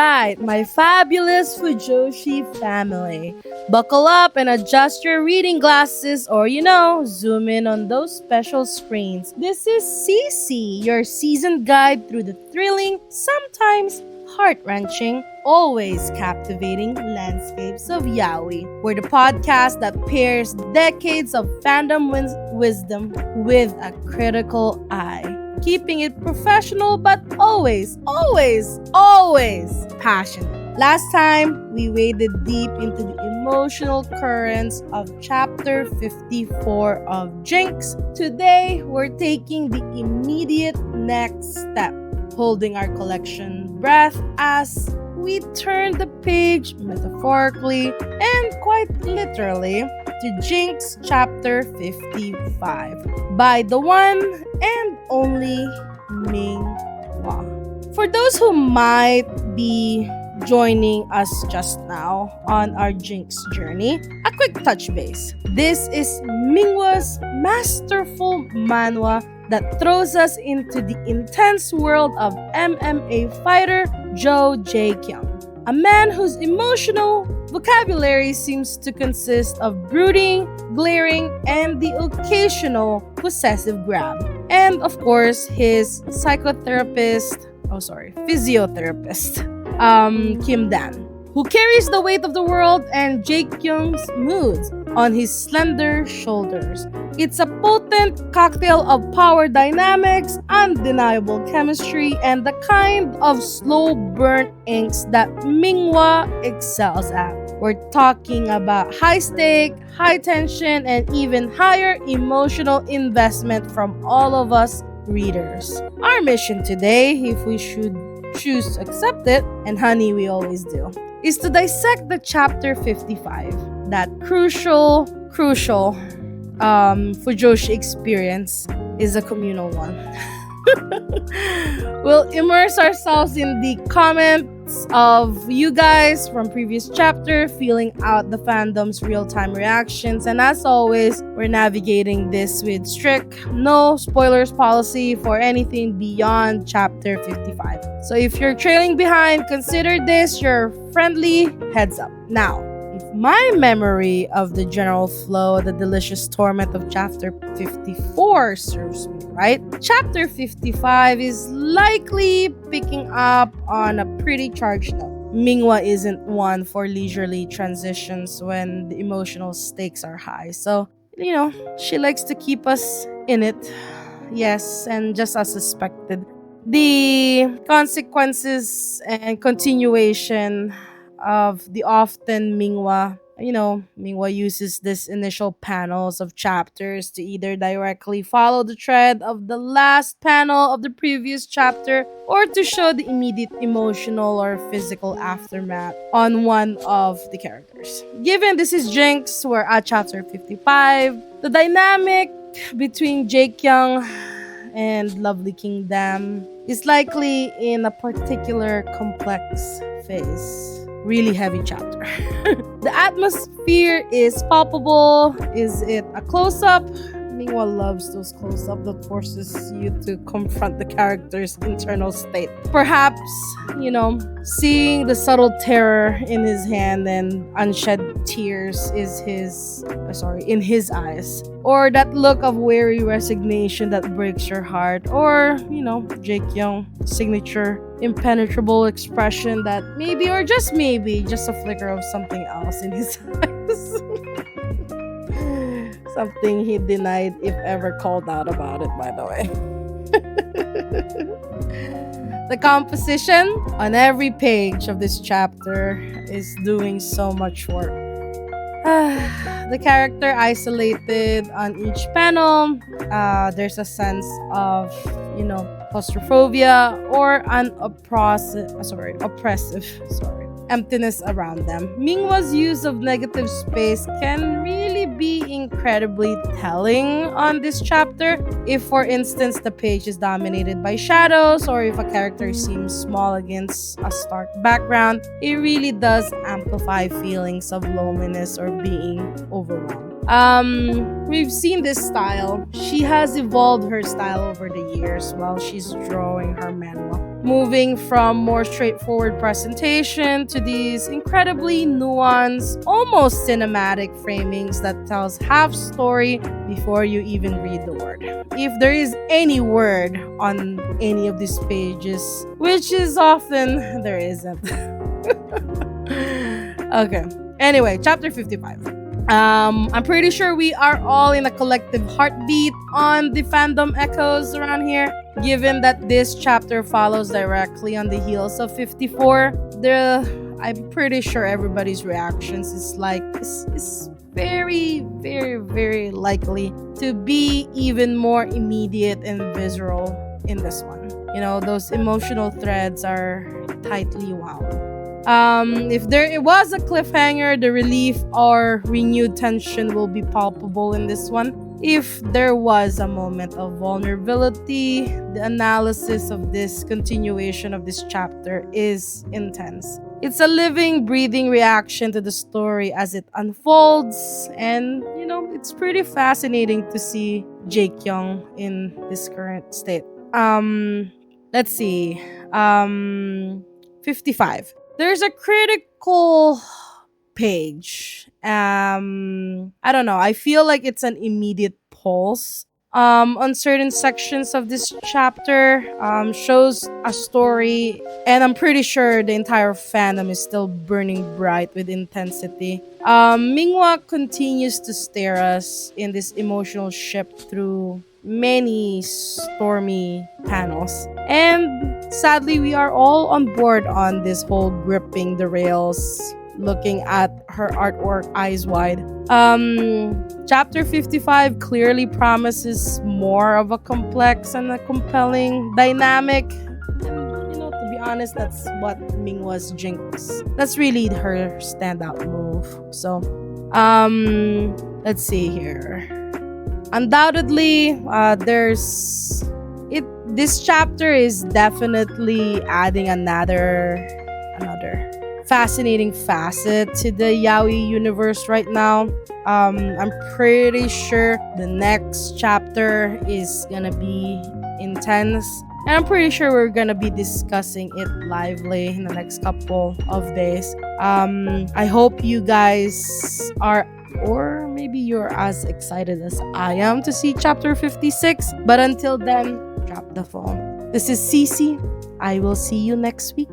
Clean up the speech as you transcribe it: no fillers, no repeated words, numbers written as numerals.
right, my fabulous Fujoshi family. Buckle up and adjust your reading glasses or, zoom in on those special screens. This is CC, your seasoned guide through the thrilling, sometimes heart-wrenching, always captivating landscapes of Yaoi. We're the podcast that pairs decades of fandom wisdom with a critical eye, keeping it professional but always, always, always passionate. Last time, we waded deep into the emotional currents of chapter 54 of Jinx. Today, we're taking the immediate next step, holding our collection breath as we turn the page metaphorically and quite literally to Jinx chapter 55 by the one and only Mingwa. For those who might be joining us just now on our Jinx journey, a quick touch base. This is Mingwa's masterful manhwa that throws us into the intense world of MMA fighter Joo Jaekyung, a man whose emotional vocabulary seems to consist of brooding, glaring, and the occasional possessive grab. And of course, his physiotherapist, Kim Dan, who carries the weight of the world and Jaekyung's moods on his slender shoulders. It's a potent cocktail of power dynamics, undeniable chemistry, and the kind of slow burn inks that Mingwa excels at. We're talking about high stake, high tension, and even higher emotional investment from all of us readers. Our mission today, if we should choose to accept it, and honey, we always do, is to dissect the chapter 55, that crucial Fujoshi experience is a communal one. We'll immerse ourselves in the comments of you guys from previous chapter, feeling out the fandom's real-time reactions, and as always, we're navigating this with strict no spoilers policy for anything beyond chapter 55. So if you're trailing behind, consider this your friendly heads up. Now, if my memory of the general flow, the delicious torment of chapter 54 serves me right, chapter 55 is likely picking up on a pretty charged note. Mingwa isn't one for leisurely transitions when the emotional stakes are high. So, she likes to keep us in it. Yes, and just as suspected, the consequences and continuation of the often Mingwa uses this initial panels of chapters to either directly follow the thread of the last panel of the previous chapter or to show the immediate emotional or physical aftermath on one of the characters. Given this is Jinx, we're at chapter 55, the dynamic between Jaekyung and lovely King Dam is likely in a particular complex phase. Really heavy chapter. The atmosphere is palpable. Is it a close-up? Mingwa loves those close-up that forces you to confront the character's internal state. Perhaps, seeing the subtle terror in his hand and unshed tears in his eyes. Or that look of weary resignation that breaks your heart. Or, Jaekyung's signature impenetrable expression that maybe, or just maybe, just a flicker of something else in his eyes. Something he denied if ever called out about it, by the way. The composition on every page of this chapter is doing so much work. The character isolated on each panel. There's a sense of, claustrophobia or an oppressive emptiness around them. Mingwa's use of negative space can really be incredibly telling on this chapter. If, for instance, the page is dominated by shadows or if a character seems small against a stark background, it really does amplify feelings of loneliness or being overwhelmed. We've seen this style. She has evolved her style over the years while she's drawing her manhwa. moving from more straightforward presentation to these incredibly nuanced, almost cinematic framings that tells half story before you even read the word. If there is any word on any of these pages, which is often there isn't. Okay. Anyway, chapter 55. I'm pretty sure we are all in a collective heartbeat on the fandom echoes around here. Given that this chapter follows directly on the heels of 54, I'm pretty sure everybody's reactions is very, very, very likely to be even more immediate and visceral in this one. You know, those emotional threads are tightly wound. If it was a cliffhanger, the relief or renewed tension will be palpable in this one. If there was a moment of vulnerability, the analysis of this continuation of this chapter is intense. It's a living, breathing reaction to the story as it unfolds, and you know, it's pretty fascinating to see Jaekyung in this current state. Let's see. 55. There's a critical page. I don't know. I feel like it's an immediate pulse. On certain sections of this chapter, shows a story, and I'm pretty sure the entire fandom is still burning bright with intensity. Mingwa continues to stare us in this emotional ship through many stormy panels. And sadly, we are all on board on this whole gripping the rails, looking at her artwork eyes wide. Chapter 55 clearly promises more of a complex and a compelling dynamic. And, you know, to be honest, that's what Mingwa's Jinx. That's really her standout move. So, let's see here. Undoubtedly, this chapter is definitely adding another fascinating facet to the Yaoi universe right now. I'm pretty sure the next chapter is gonna be intense, and I'm pretty sure we're gonna be discussing it lively in the next couple of days. I hope you guys are, or maybe you're as excited as I am to see chapter 56. But until then, drop the phone. This is Cece. I will see you next week.